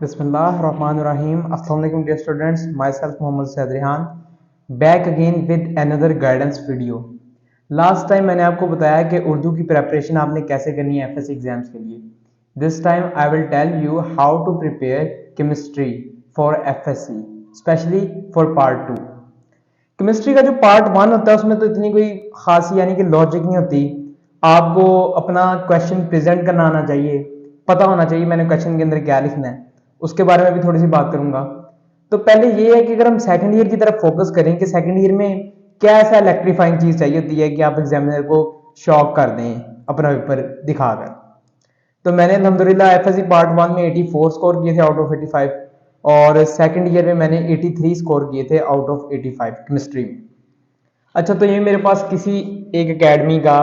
बिस्मिल्लाहिर्रहमानिर्रहीम। अस्सलाम वालेकुम dear students, myself Mohammad Saeed Rehan, back again with another guidance video. Last time मैंने आपको बताया कि उर्दू की प्रिपरेशन आपने कैसे करनी है एफएससी एग्जाम्स के लिए। This time I will tell you how to prepare chemistry for FSC, specially for part 2। Chemistry का जो पार्ट 1 होता है उसमें तो इतनी कोई खास यानी कि लॉजिक नहीं होती। आपको अपना क्वेश्चन प्रेजेंट करना आना चाहिए, पता होना चाहिए मैंने क्वेश्चन के अंदर क्या लिखना है। उसके बारे में भी थोड़ी सी बात करूंगा। तो पहले ये है कि अगर हम सेकंड ईयर की तरफ फोकस करें कि सेकंड ईयर में क्या ऐसा इलेक्ट्रीफाइंग चीज चाहिए होती है कि आप एग्जामिनर को शॉक कर दें अपना पेपर दिखाकर। तो मैंने अल्हम्दुलिल्लाह एफएससी पार्ट 1 में 84 स्कोर किए थे आउट ऑफ 85, और सेकंड ईयर में मैंने 83 स्कोर किए थे आउट ऑफ 85 केमिस्ट्री में। अच्छा, तो ये मेरे पास किसी एक एकेडमी का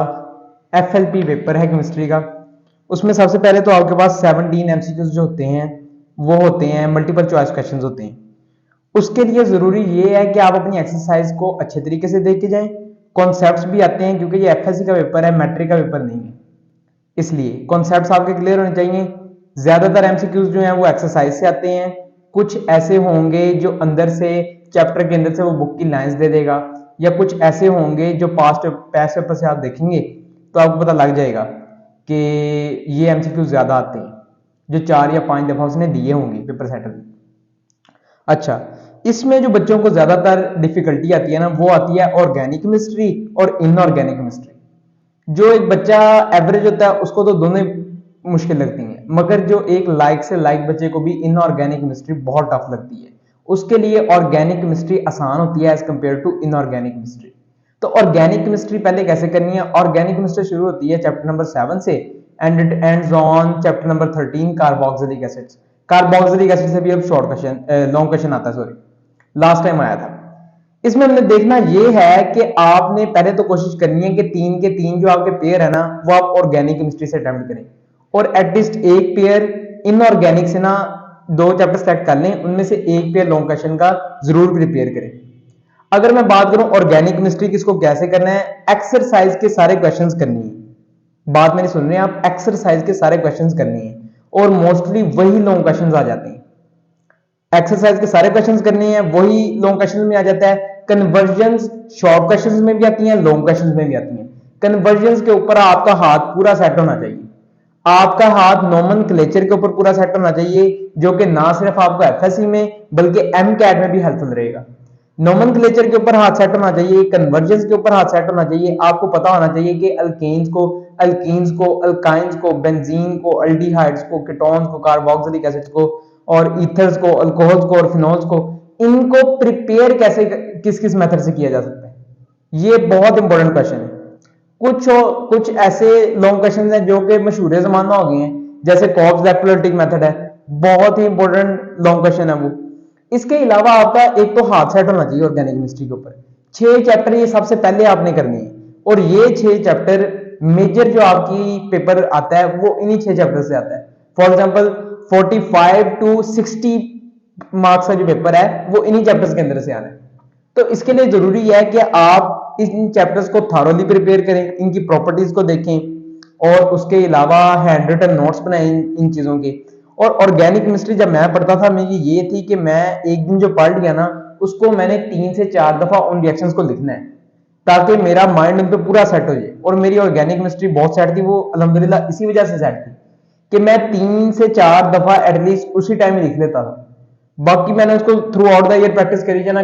एफएलपी पेपर है केमिस्ट्री का। उसमें सबसे पहले तो आपके पास 17 एमसीक्यूज जो होते हैं वो होते हैं मल्टीपल चॉइस क्वेश्चंस होते हैं। उसके लिए जरूरी ये है कि आप अपनी एक्सरसाइज को अच्छे तरीके से देख के जाएं। कॉन्सेप्ट्स भी आते हैं क्योंकि ये एफएससी का पेपर है, मैट्रिक का पेपर नहीं है, इसलिए कॉन्सेप्ट्स आपके क्लियर होने चाहिए। ज्यादातर एमसीक्यूज जो हैं वो एक्सरसाइज से आते हैं। कुछ ऐसे होंगे जो अंदर से चैप्टर के अंदर से वो बुक की लाइंस दे देगा, या कुछ ऐसे होंगे जो पास्ट पेपर से आप देखेंगे तो आपको पता लग जाएगा कि ये एमसीक्यूज ज्यादा आते हैं, जो 4 या 5 दफा उसने दिए होंगे पेपर सेटर में। अच्छा, इसमें जो बच्चों को ज्यादातर डिफिकल्टी आती है ना, वो आती है ऑर्गेनिक केमिस्ट्री और इनऑर्गेनिक केमिस्ट्री। जो एक बच्चा एवरेज होता है उसको तो दोनों मुश्किल लगती हैं, मगर जो एक लाइक से लाइक बच्चे को भी इनऑर्गेनिक केमिस्ट्री बहुत टफ लगती है। उसके लिए ऑर्गेनिक केमिस्ट्री आसान होती है as compare to inorganic chemistry. तो ऑर्गेनिक केमिस्ट्री पहले कैसे करनी है? ऑर्गेनिक केमिस्ट्री शुरू होती है चैप्टर नंबर 7 से and it ends on chapter number 13 carboxylic acids. Carboxylic acid से भी अब शॉर्ट क्वेश्चन, लॉन्ग क्वेश्चन आता है, सॉरी लास्ट टाइम आया था। इसमें हमने देखना ये है कि आपने पहले तो कोशिश करनी है कि 3 के 3 जो आपके पेयर है ना वो आप ऑर्गेनिक केमिस्ट्री से अटेम्प्ट करें, और एटलीस्ट एक पेयर इनऑर्गेनिक से ना 2 चैप्टर सेलेक्ट कर लें, उनमें से एक पेयर लॉन्ग क्वेश्चन का जरूर प्रिपेयर करें। अगर मैं बात करूं ऑर्गेनिक केमिस्ट्री किसको कैसे करना है, एक्सरसाइज के सारे क्वेश्चंस करनी है। बात मेरी सुन रहे हैं आप? एक्सरसाइज के सारे क्वेश्चंस करनी है और मोस्टली वही लॉन्ग क्वेश्चंस आ जाते हैं। एक्सरसाइज के सारे क्वेश्चंस करने हैं, वही लॉन्ग क्वेश्चन में आ जाता है। कन्वर्जंस शॉर्ट क्वेश्चंस में भी आती हैं, लॉन्ग क्वेश्चंस में भी आती हैं। कन्वर्जंस के ऊपर आपका हाथ पूरा सेट होना चाहिए। आपका हाथ नोमेनक्लेचर के ऊपर पूरा सेट होना चाहिए, जो कि ना सिर्फ आपको एफएससी में बल्कि एमकैट में भी हेल्पफुल रहेगा। नोमेनक्लेचर के ऊपर हाथ सेट होना चाहिए, कन्वर्जेंस के ऊपर हाथ सेट होना चाहिए। आपको पता होना चाहिए कि अल्केन्स को, अल्काइंस को, बेंजीन को, अल्डिहाइड्स को, कीटोन्स को, कार्बोक्सिलिक एसिड्स को, और ईथर्स को, अल्कोहल्स को और फिनोल्स को, इनको प्रिपेयर कैसे किस किस मेथड से किया जा सकता है, ये बहुत इंपॉर्टेंट क्वेश्चन है। कुछ ऐसे लॉन्ग क्वेश्चन हैं जो कि मशहूर जमाना हो गए हैं, जैसे कॉब्स इलेक्ट्रोलाइटिक मेथड है, बहुत ही इंपॉर्टेंट लॉन्ग क्वेश्चन है वो। इसके अलावा आपका एक तो हाथ सेट होना चाहिए ऑर्गेनिक केमिस्ट्री के ऊपर। 6 चैप्टर ये सबसे पहले आपने करने हैं, और ये 6 चैप्टर मेजर जो आपकी पेपर आता है वो इन्हीं 6 चैप्टर से आता है। फॉर एग्जाम्पल 45 टू 60 मार्क्स का जो पेपर है वो इन्हीं चैप्टर्स के अंदर से आना है। तो इसके लिए जरूरी है कि आप इन चैप्टर्स को थारोली प्रिपेयर करें, इनकी प्रॉपर्टीज को देखें, और उसके अलावा हैंड रिटन नोट्स बनाएं इन चीजों के। और ऑर्गेनिक केमिस्ट्री जब मैं पढ़ता था मेरी ये थी कि मैं एक दिन जो पढ़ लिया ना उसको मैंने 3 से 4 दफा उन रिएक्शंस को लिखना है, ताकि मेरा माइंड उन पर पूरा सेट हो जाए। और मेरी ऑर्गेनिक केमिस्ट्री बहुत सेट थी, वो अल्हम्दुलिल्लाह इसी वजह से सेट थी कि मैं 3 से 4 दफा एटलीस्ट उसी टाइम ही लिख लेता था। बाकी मैंने उसको through out the year practice करी जाना,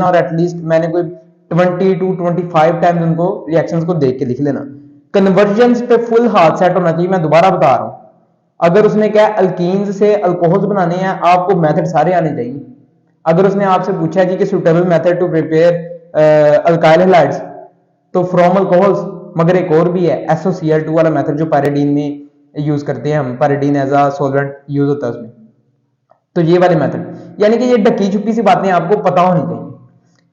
और एटलीस्ट मैंने कोई 20 टू 25 टाइम्स उनको रिएक्शंस को देख के लिख लेना। कन्वर्जेंस पे फुल हाथ सेट होना चाहिए। मैं दोबारा बता रहा हूं, अगर उसने क्या अल्कीन्स से अल्कोहल्स बनाने हैं, आपको मेथड सारे आने चाहिए। अगर उसने आपसे पूछा है कि suitable method to prepare alkyl halides, तो फ्रॉम अल्कोहल्स, मगर एक और भी है SOCl2 वाला मेथड जो पैराडीन में यूज करते हैं हम, पैराडीन एज अ सॉल्वेंट यूज होता है उसमें। तो ये वाले मेथड, यानी कि ये ढकी छुपी सी बातें आपको पता होनी चाहिए।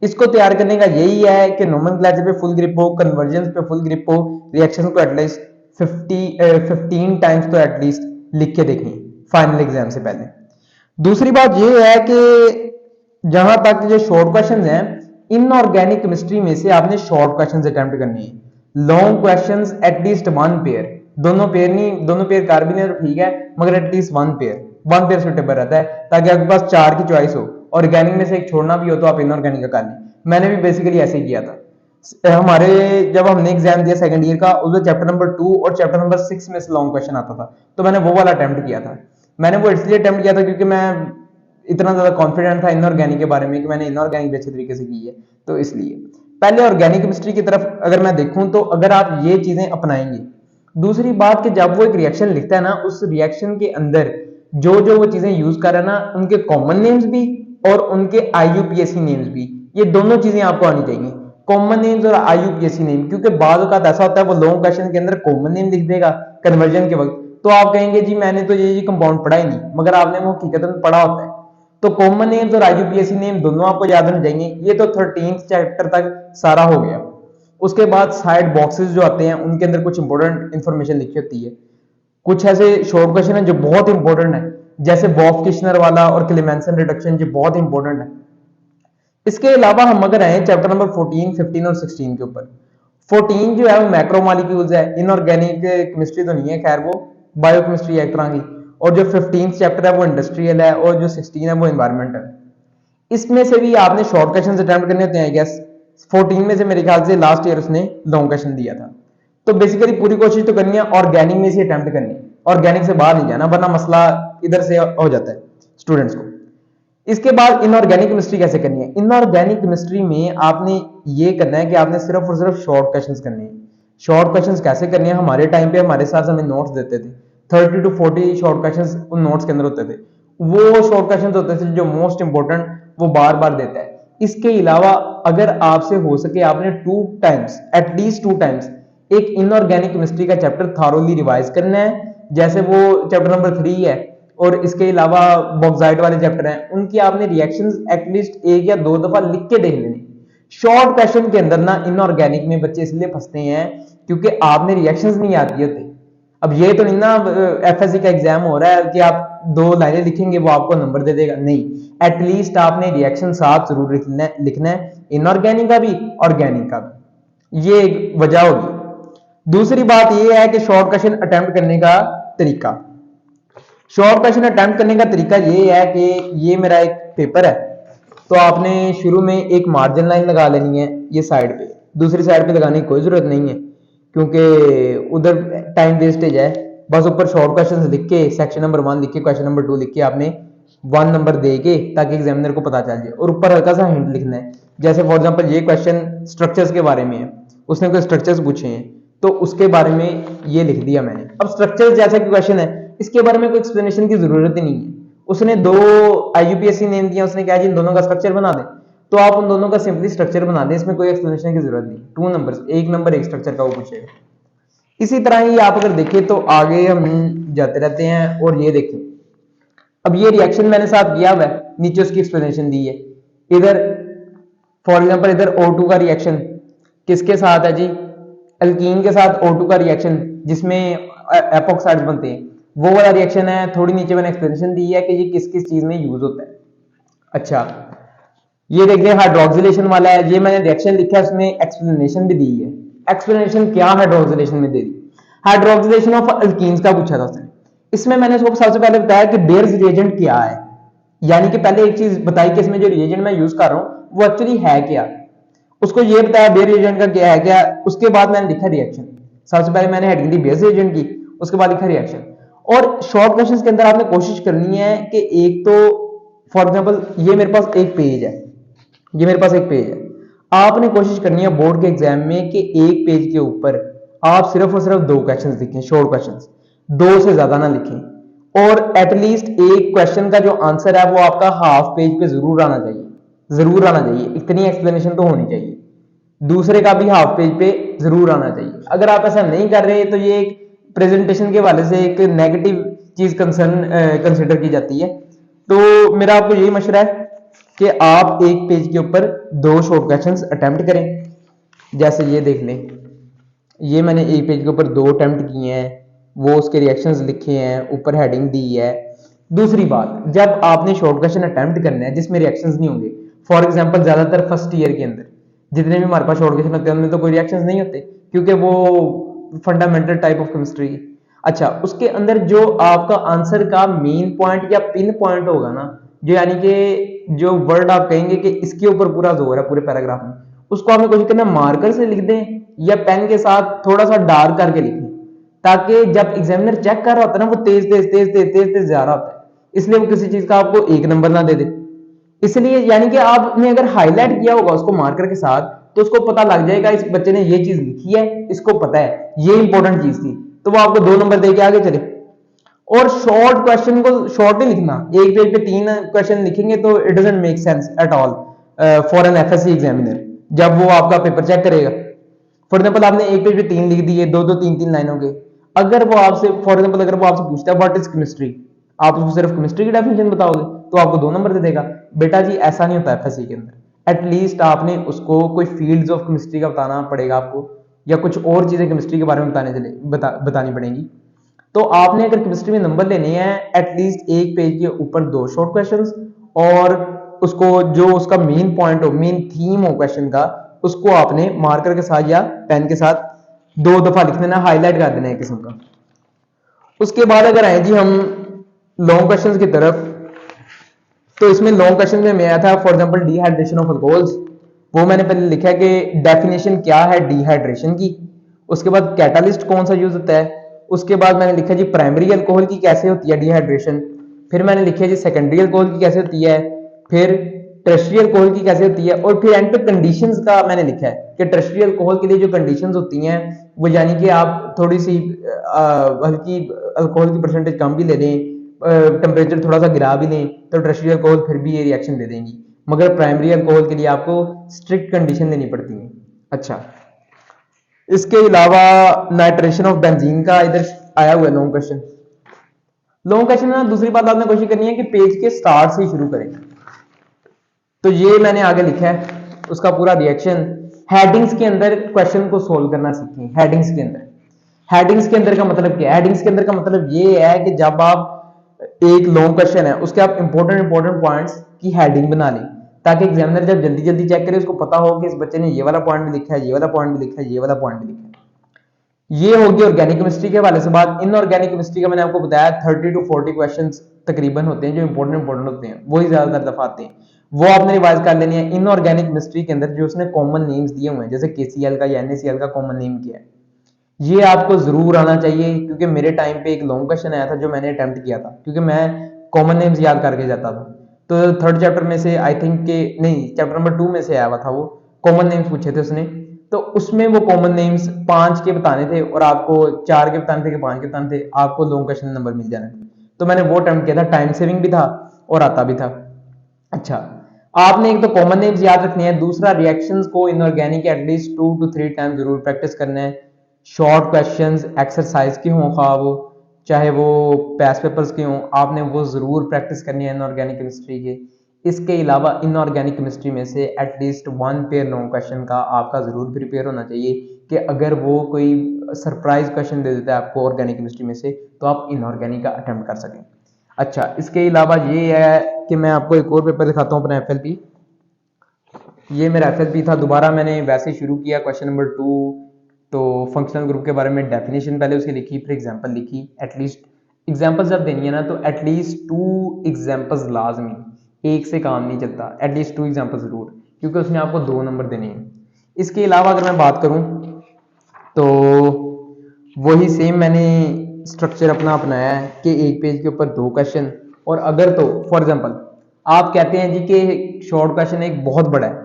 इसको तैयार करने का यही है कि नोमेनक्लेचर पे फुल ग्रिप हो, कन्वर्जेंस पे फुल ग्रिप हो, रिएक्शन को एटलीस्ट 15 टाइम्स तो एटलीस्ट लिख के देखें फाइनल एग्जाम से पहले। दूसरी बात यह है कि जहां तक जो शॉर्ट क्वेश्चंस हैं, इनऑर्गेनिक केमिस्ट्री में से आपने शॉर्ट क्वेश्चंस अटेम्प्ट करने हैं। लॉन्ग क्वेश्चंस एटलीस्ट 1 पेयर, दोनों पेयर नहीं, दोनों पेयर कर भी नहीं तो ठीक है, मगर at least 1 pair. One pair suitable रहता है, ताकि आपके पास 4 की चॉइस हो, ऑर्गेनिक में से एक छोड़ना भी हो तो आप इनऑर्गेनिक का कर लें। मैंने भी बेसिकली ऐसे ही किया था। हमारे जब हमने एग्जाम दिया सेकंड ईयर का, उसमें चैप्टर नंबर 2 और चैप्टर नंबर 6 में से लॉन्ग क्वेश्चन आता था, तो मैंने वो वाला अटेम्प्ट किया था। मैंने वो इसलिए अटेम्प्ट किया था क्योंकि मैं इतना ज्यादा कॉन्फिडेंट था इनऑर्गेनिक के बारे में कि मैंने इनऑर्गेनिक भी अच्छे तरीके से की है, तो इसलिए पहले ऑर्गेनिक केमिस्ट्री की तरफ अगर मैं देखूं तो अगर आप ये चीजें अपनाएंगे। दूसरी बात कि जब वो एक रिएक्शन लिखता है ना, उस रिएक्शन के अंदर जो जो वो चीजें यूज कर रहा है ना, उनके कॉमन नेम्स भी और उनके आईयूपीएसी नेम्स भी, ये दोनों चीजें आपको आनी चाहिए, कॉमन नेम्स और आईयूपीएसी नेम। क्योंकि बाद औकात ऐसा होता है वो लॉन्ग क्वेश्चन के अंदर कॉमन नेम लिख देगा कन्वर्जन के वक्त, तो आप कहेंगे जी मैंने तो ये कंपाउंड पढ़ा ही नहीं, मगर आपने वो हकीकत में पढ़ा होता है। तो कॉमन नेम्स और आईयूपीएसी नेम दोनों आपको याद होने चाहिए। ये तो 13th चैप्टर तक सारा हो गया। उसके बाद साइड बॉक्सेस जो आते हैं उनके अंदर कुछ इंपॉर्टेंट इंफॉर्मेशन लिखी होती है, कुछ ऐसे शॉर्ट क्वेश्चन है जो बहुत इंपॉर्टेंट है, जैसे बॉफ किशनर वाला और क्लेमेंसन रिडक्शन, जो बहुत इंपॉर्टेंट है। इसके अलावा हम अगर आए चैप्टर नंबर 14, 15 और 16 के ऊपर, 14 जो है वो मैक्रोमॉलिक्यूल्स है, इनऑर्गेनिक केमिस्ट्री तो नहीं है, खैर वो बायोकेमिस्ट्री है एक तरह की। और जो 15th चैप्टर है वो इंडस्ट्रियल है, और जो 16 है वो एनवायरमेंटल है। इसमें से भी आपने शॉर्ट क्वेश्चन अटेम्प्ट करने होते हैं। आई गेस 14 में से मेरे ख्याल से लास्ट ईयर उसने लॉन्ग क्वेश्चन दिया था। तो बेसिकली पूरी कोशिश तो करनी है ऑर्गेनिक में से अटेम्प्ट करनी है, ऑर्गेनिक से बाहर नहीं जाना, वरना मसला इधर से हो जाता है स्टूडेंट्स को। इसके बाद इनऑर्गेनिक केमिस्ट्री कैसे करनी है। इनऑर्गेनिक केमिस्ट्री में आपने ये करना है कि आपने सिर्फ और सिर्फ शॉर्ट क्वेश्चंस करने हैं। शॉर्ट क्वेश्चंस कैसे करने हैं, हमारे टाइम पे हमारे साथ हमें नोट्स देते थे, 30 to 40 शॉर्ट क्वेश्चंस उन नोट्स के अंदर होते थे। वो शॉर्ट क्वेश्चंस होते थे जो मोस्ट इंपोर्टेंट, वो बार बार देता है। इसके अलावा अगर आपसे हो सके आपने 2 टाइम्स, एटलीस्ट 2 टाइम्स एक इनऑर्गेनिक केमिस्ट्री का चैप्टर थारोली रिवाइज करना है, जैसे वो चैप्टर नंबर 3 है, और इसके अलावा बॉक्साइट वाले चैप्टर हैं, उनकी आपने रिएक्शंस एटलीस्ट 1 या 2 दफा लिख के देख लेने। शॉर्ट क्वेश्चन के अंदर ना इनऑर्गेनिक में बच्चे इसलिए फंसते हैं क्योंकि आपने रिएक्शंस नहीं आती होती। अब ये तो नहीं ना एफएससी का एग्जाम हो रहा है कि आप 2 लाइनें लिखेंगे वो आपको नंबर दे देगा, नहीं, एटलीस्ट आपने रिएक्शन साथ जरूर लिखना है, इनऑर्गेनिक का भी ऑर्गेनिक का भी। ये एक वजह होगी। दूसरी बात ये है कि शॉर्ट क्वेश्चन अटेम्प्ट करने का तरीका, शॉर्ट क्वेश्चन अटेम्प्ट करने का तरीका ये है कि ये मेरा एक पेपर है, तो आपने शुरू में एक मार्जिन लाइन लगा लेनी है ये साइड पे, दूसरी साइड पे लगाने की कोई जरूरत नहीं है क्योंकि उधर टाइम वेस्टेज है। बस ऊपर शॉर्ट क्वेश्चन लिख के सेक्शन नंबर 1 लिख के क्वेश्चन नंबर 2 लिख के आपने 1 नंबर दे के, ताकि एग्जामिनर को पता चल जाए। और ऊपर हल्का सा हिंट लिखना है, जैसे फॉर एग्जांपल ये क्वेश्चन स्ट्रक्चर्स के बारे में है, उसने कोई स्ट्रक्चर्स पूछे हैं तो उसके बारे में ये लिख दिया मैंने। अब स्ट्रक्चर्स जैसा कि क्वेश्चन है, इसके बारे में कोई एक्सप्लेनेशन की जरूरत ही नहीं है। उसने 2 आईयूपीएससी नेम दिया, उसने कहा जी इन दोनों का स्ट्रक्चर बना दे, तो आप उन दोनों का सिंपली स्ट्रक्चर बना दें, इसमें कोई एक्सप्लेनेशन की जरूरत नहीं। 2 नंबर्स, 1 नंबर 1 स्ट्रक्चर का वो पूछेगा। इसी तरह ही आप अगर देखें तो आगे हम जाते रहते हैं। और ये देखें, अब ये रिएक्शन मैंने साथ किया हुआ है, नीचे उसकी एक्सप्लेनेशन दी है। इधर फॉर एग्जांपल इधर O2 का रिएक्शन किसके साथ है जी, अल्कीन के साथ O2 का रिएक्शन जिसमें एपॉक्साइड्स बनते हैं, वो वाला रिएक्शन है। थोड़ी नीचे मैंने एक्सप्लेनेशन दी है कि ये किस किस चीज में यूज होता है। अच्छा, ये देखिए हाइड्रोक्सिलेशन वाला है, ये मैंने रिएक्शन लिखा है, उसमें एक्सप्लेनेशन भी दी है। एक्सप्लेनेशन क्या हाइड्रोक्सिलेशन में दे दी, हाइड्रोक्सिलेशन ऑफ अल्कीन्स का पूछा था उसने। इसमें मैंने उसको सबसे पहले बताया कि बेयर्स रिएजेंट क्या है, यानी कि पहले एक चीज बताई कि इसमें जो रिएजेंट मैं यूज कर रहा हूं वो एक्चुअली है क्या, उसको ये बताया बेयर रिएजेंट का क्या है क्या। उसके बाद मैंने लिखा रिएक्शन, सबसे पहले मैंने हेडिंग दी बेयर रिएजेंट की, उसके बाद लिखा रिएक्शन। और शॉर्ट क्वेश्चंस के अंदर आपने कोशिश करनी है कि एक तो फॉर एग्जांपल ये मेरे पास एक पेज है, ये मेरे पास एक पेज है, आपने कोशिश करनी है बोर्ड के एग्जाम में कि एक पेज के ऊपर आप सिर्फ और सिर्फ 2 क्वेश्चंस लिखें, शॉर्ट क्वेश्चंस, 2 से ज्यादा ना लिखें। और एटलीस्ट एक क्वेश्चन का जो आंसर है वो आपका हाफ पेज पे जरूर आना चाहिए, जरूर आना चाहिए, इतनी एक्सप्लेनेशन तो होनी चाहिए। दूसरे का भी हाफ पेज पे जरूर आना चाहिए। अगर आप ऐसा नहीं कर रहे तो ये एक प्रेजेंटेशन के वाले से एक नेगेटिव चीज कंसिडर की जाती है। तो मेरा आपको यही मशवरा है कि आप एक पेज के ऊपर 2 शॉर्ट क्वेश्चंस अटेम्प्ट करें। जैसे ये देख लें, ये मैंने एक पेज के ऊपर 2 अटेम्प्ट किए हैं, वो उसके रिएक्शंस लिखे हैं, ऊपर हेडिंग दी है। दूसरी बात, जब आपने शॉर्ट क्वेश्चन अटेम्प्ट करना है जिसमें रिएक्शंस नहीं होंगे, फॉर एग्जांपल ज्यादातर फर्स्ट ईयर के अंदर जितने भी हमारे पास शॉर्ट क्वेश्चन होते हैं उनमें तो कोई रिएक्शंस नहीं होते क्योंकि वो फंडामेंटल टाइप ऑफ केमिस्ट्री। अच्छा, उसके अंदर जो आपका आंसर का मेन पॉइंट या पिन पॉइंट होगा ना, जो यानी कि जो वर्ड आप कहेंगे कि इसके ऊपर पूरा जोर है पूरे पैराग्राफ में, उसको आपने कोशिश करना मार्कर से लिख दें या पेन के साथ थोड़ा सा डार्क करके लिखें, ताकि जब एग्जामिनर चेक कर रहा होता है ना, वो तेज तेज तेज तेज तेज तेज जा रहा होता है, इसलिए वो किसी चीज का आपको एक नंबर ना दे दे। इसलिए यानी कि आपने अगर हाईलाइट किया होगा उसको मार्कर के साथ, तो उसको पता लग जाएगा इस बच्चे ने ये चीज लिखी है, इसको पता है ये इंपॉर्टेंट चीज थी, तो वो आपको 2 नंबर दे के आगे चले। और शॉर्ट क्वेश्चन को शॉर्ट नहीं लिखना, एक पेज पे 3 क्वेश्चन लिखेंगे तो it doesn't make sense at all for an FSC examiner जब वो आपका पेपर चेक करेगा। फॉर एग्जाम्पल आपने एक पेज पे 3 लिख दिए, दो दो तीन तीन लाइनों के, अगर वो आपसे फॉर एग्जाम्पल अगर वो आपसे पूछता है व्हाट इज केमिस्ट्री, आप उसको सिर्फ केमिस्ट्री की डेफिनेशन बताओगे तो आपको 2 नंबर दे देगा। बेटा जी ऐसा नहीं होता एफएससी के अंदर, एटलीस्ट आपने उसको कोई फील्ड्स ऑफ केमिस्ट्री का बताना पड़ेगा आपको, या कुछ और चीजें केमिस्ट्री के बारे में बतानी पड़ेगी। तो आपने अगर केमिस्ट्री में नंबर लेने हैं, एटलीस्ट एक पेज के ऊपर 2 शॉर्ट क्वेश्चंस, और उसको जो उसका मेन पॉइंट हो, मेन थीम हो क्वेश्चन का, उसको आपने मार्कर के साथ या पेन के साथ 2 दफा लिख देना, हाईलाइट कर देना है किस्म का। उसके बाद अगर आए जी हम लॉन्ग क्वेश्चंस की तरफ, तो इसमें लॉन्ग क्वेश्चन में मैं आया था for example dehydration of alcohols, वो मैंने पहले लिखा है कि डेफिनेशन क्या है डिहाइड्रेशन की, उसके बाद कैटालिस्ट कौन सा यूज होता है, उसके बाद मैंने लिखा जी प्राइमरी अल्कोहल की कैसे होती है डिहाइड्रेशन, फिर मैंने लिखा जी सेकेंडरी अल्कोहल की कैसे होती है, फिर टर्शियरी अल्कोहल की कैसे होती है, और फिर एंड पे कंडीशंस का मैंने लिखा है कि टर्शियरी अल्कोहल के लिए जो कंडीशंस होती हैं वो यानी कि आप थोड़ी सी हल्की अल्कोहल की परसेंटेज कम भी ले लें, टेम्परेचर थोड़ा सा गिरा भी लें, तो टर्शियरी अल्कोहल फिर भी ये रिएक्शन दे देंगी, मगर प्राइमरी अल्कोहल के लिए आपको स्ट्रिक्ट कंडीशन देनी पड़ती है। अच्छा, इसके अलावा नाइट्रेशन ऑफ बेंजीन का इधर आया हुआ है लॉन्ग क्वेश्चन। लॉन्ग क्वेश्चन में दूसरी बात आपने कोशिश करनी है कि पेज के स्टार्ट से ही शुरू करें, तो ये मैंने आगे लिखा है उसका पूरा रिएक्शन। हेडिंग्स के अंदर क्वेश्चन को सोल्व करना सीखें। हेडिंग्स के अंदर, हेडिंग्स के अंदर का मतलब क्या है, हेडिंग्स के अंदर का मतलब ये है कि जब आप एक लॉन्ग क्वेश्चन है उसके आप इंपॉर्टेंट पॉइंट्स की हेडिंग बना लें, ताकि एग्जामिनर जब जल्दी जल्दी चेक करे उसको पता हो कि इस बच्चे ने ये वाला पॉइंट भी लिखा है, ये वाला पॉइंट भी लिखा है, ये वाला पॉइंट भी लिखा है। ये होगी ऑर्गेनिक केमिस्ट्री के हवाले से बात। इनऑर्गेनिक केमिस्ट्री का मैंने आपको बताया 30 to 40 क्वेश्चंस तकरीबन होते हैं जो इंपॉर्टेंट होते हैं, वही ज्यादातर दफा आते हैं, वो आपने रिवाइज कर लेनी है। इनऑर्गेनिक केमिस्ट्री के अंदर जो उसने कॉमन नेम्स दिए हुए हैं, जैसे केसीएल का या एनएसीएल का कॉमन नेम क्या है, ये आपको जरूर आना चाहिए, क्योंकि मेरे टाइम पे एक लॉन्ग क्वेश्चन आया था जो मैंने अटेम्प्ट किया था, क्योंकि मैं कॉमन नेम्स याद करके जाता था। तो 3rd चैप्टर में से आई थिंक के नहीं, चैप्टर नंबर 2 में से आया हुआ था, वो कॉमन नेम्स पूछे थे उसने, तो उसमें वो कॉमन नेम्स 5 के बताने थे और आपको 4 के बताने थे कि 5 के बताने थे, आपको लॉन्ग क्वेश्चन नंबर मिल जाना थे। तो मैंने वो अटेम्प्ट किया था, टाइम सेविंग भी था और आता भी था। अच्छा, आपने एक तो कॉमन नेम्स याद रखनी है, दूसरा रिएक्शंस को इनऑर्गेनिक एटलीस्ट 2 to 3 टाइम जरूर प्रैक्टिस करना है। शॉर्ट क्वेश्चंस एक्सरसाइज के हों, खा वो चाहे वो पैस पेपर्स के हों, आपने वो जरूर प्रैक्टिस करनी है इनऑर्गेनिक केमिस्ट्री के। इसके अलावा इनऑर्गेनिक केमिस्ट्री में से एटलीस्ट 1 पेयर लॉन्ग क्वेश्चन का आपका जरूर प्रिपेयर होना चाहिए, कि अगर वो कोई सरप्राइज क्वेश्चन दे देता है आपको ऑर्गेनिक केमिस्ट्री में से, तो आप इनऑर्गेनिक का अटेम्प्ट कर सकें। अच्छा, इसके अलावा ये है कि मैं आपको एक और पेपर दिखाता हूँ अपना एफएलपी। ये मेरा एफएलपी था, दोबारा मैंने वैसे शुरू किया क्वेश्चन नंबर 2, तो फंक्शनल ग्रुप के बारे में डेफिनेशन पहले उसकी लिखी, फिर एग्जांपल लिखी। एटलीस्ट एग्जांपल्स जब देनी है ना, तो एटलीस्ट 2 एग्जांपल्स लाजमी, एक से काम नहीं चलता, एटलीस्ट 2 एग्जांपल जरूर, क्योंकि उसमें आपको 2 नंबर देने हैं। इसके अलावा अगर मैं बात करूं तो वही सेम मैंने स्ट्रक्चर अपना अपनाया है कि एक पेज के ऊपर 2 क्वेश्चन, और अगर तो फॉर एग्जांपल आप कहते हैं जी कि शॉर्ट क्वेश्चन एक बहुत बड़ा है,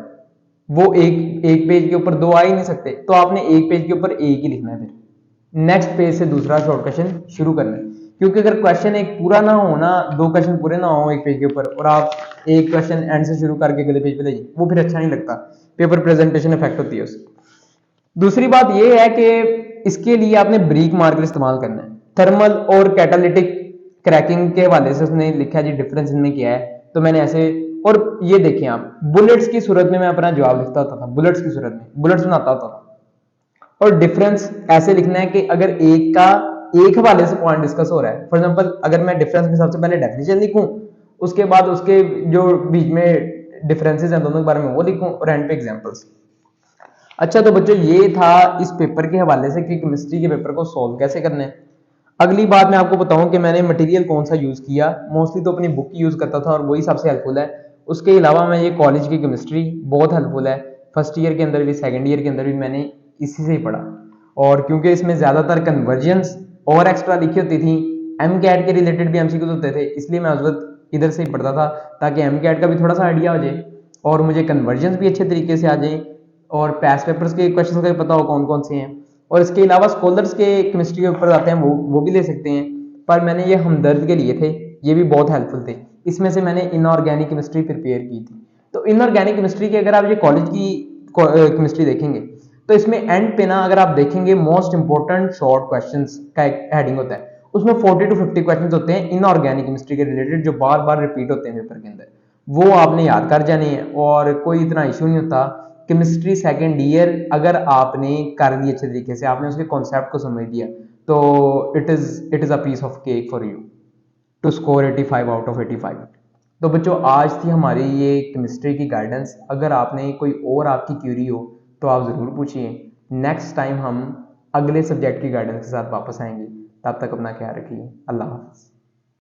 वो एक पेज के ऊपर 2 आ ही नहीं सकते, तो आपने एक पेज के ऊपर एक ही लिखना है, फिर नेक्स्ट पेज से दूसरा शॉर्ट क्वेश्चन शुरू करना है। क्योंकि अगर क्वेश्चन एक पूरा ना हो ना, 2 क्वेश्चन पूरे ना हो एक पेज के ऊपर, और आप एक क्वेश्चन एंड से शुरू करके अगले पेज पे ले जाइए, वो फिर अच्छा नहीं लगता, पेपर प्रेजेंटेशन इफेक्ट होती है उससे। दूसरी बात यह है कि इसके लिए आपने ब्रीक मार्कर इस्तेमाल करना है। थर्मल और कैटालिटिक क्रैकिंग के हवाले से उसने लिखा जी डिफरेंस इनमें क्या है, तो मैंने ऐसे, और ये देखें आप, बुलेट्स की सूरत में मैं अपना जवाब लिखता होता था, बुलेट्स की सूरत में बुलेट्स बनाता होता था, और डिफरेंस ऐसे लिखना है कि अगर एक हवाले से पॉइंट डिस्कस हो रहा है, फॉर एग्जांपल अगर मैं डिफरेंस में सबसे पहले डेफिनेशन लिखूं, उसके बाद उसके जो बीच में डिफरेंसेस हैं दोनों के बारे में वो लिखूं, और एंड पे एग्जांपल्स। अच्छा, तो बच्चों ये था इस पेपर के हवाले से कि केमिस्ट्री के पेपर को सॉल्व कैसे करना है। अगली बात मैं आपको बताऊं कि मैंने मटेरियल कौन सा यूज़ किया। मोस्टली तो अपनी बुक यूज़ करता था और वही सबसे हेल्पफुल है। उसके अलावा मैं ये कॉलेज की केमिस्ट्री बहुत हेल्पफुल है। फर्स्ट ईयर के अंदर भी सेकंड ईयर के अंदर भी मैंने इसी से ही पढ़ा। और क्योंकि इसमें ज़्यादातर कन्वर्जन्स और एक्स्ट्रा लिखी होती थी, एम कैट के रिलेटेड भी एमसीक्यूज होते थे, इसलिए मैं उस वक्त इधर से ही पढ़ता था ताकि एम कैट का भी थोड़ा सा आइडिया हो जाए और मुझे कन्वर्जन्स भी अच्छे तरीके से आ जाए और पास्ट पेपर्स के क्वेश्चन का भी पता हो कौन कौन से हैं। और इसके अलावा स्कॉलर्स के केमिस्ट्री के ऊपर आते हैं, वो भी ले सकते हैं। पर मैंने ये हमदर्द के लिए थे, ये भी बहुत हेल्पफुल थे। इसमें से मैंने इनऑर्गेनिक केमिस्ट्री प्रिपेयर की थी। तो इनऑर्गेनिक केमिस्ट्री की अगर आप ये कॉलेज की केमिस्ट्री देखेंगे तो इसमें एंड पे ना अगर आप देखेंगे मोस्ट इंपॉर्टेंट शॉर्ट क्वेश्चंस का एक हेडिंग होता है, उसमें 40 to 50 क्वेश्चंस होते हैं इनऑर्गेनिक केमिस्ट्री के रिलेटेड जो बार बार रिपीट होते हैं पेपर के अंदर। वो आपने याद कर जाने हैं और कोई इतना इशू नहीं होता। केमिस्ट्री सेकेंड ईयर अगर आपने कर दी अच्छे तरीके से, आपने उसके कॉन्सेप्ट को समझ लिया, तो it is a piece of cake for you to score 85 out of 85। तो बच्चों आज थी हमारी ये केमिस्ट्री की गाइडेंस। अगर आपने कोई और आपकी क्यूरी हो तो आप ज़रूर पूछिए। नेक्स्ट टाइम हम अगले सब्जेक्ट की गाइडेंस के साथ वापस आएंगे। तब तक अपना ख्याल रखिए। अल्लाह हाफ़िज़।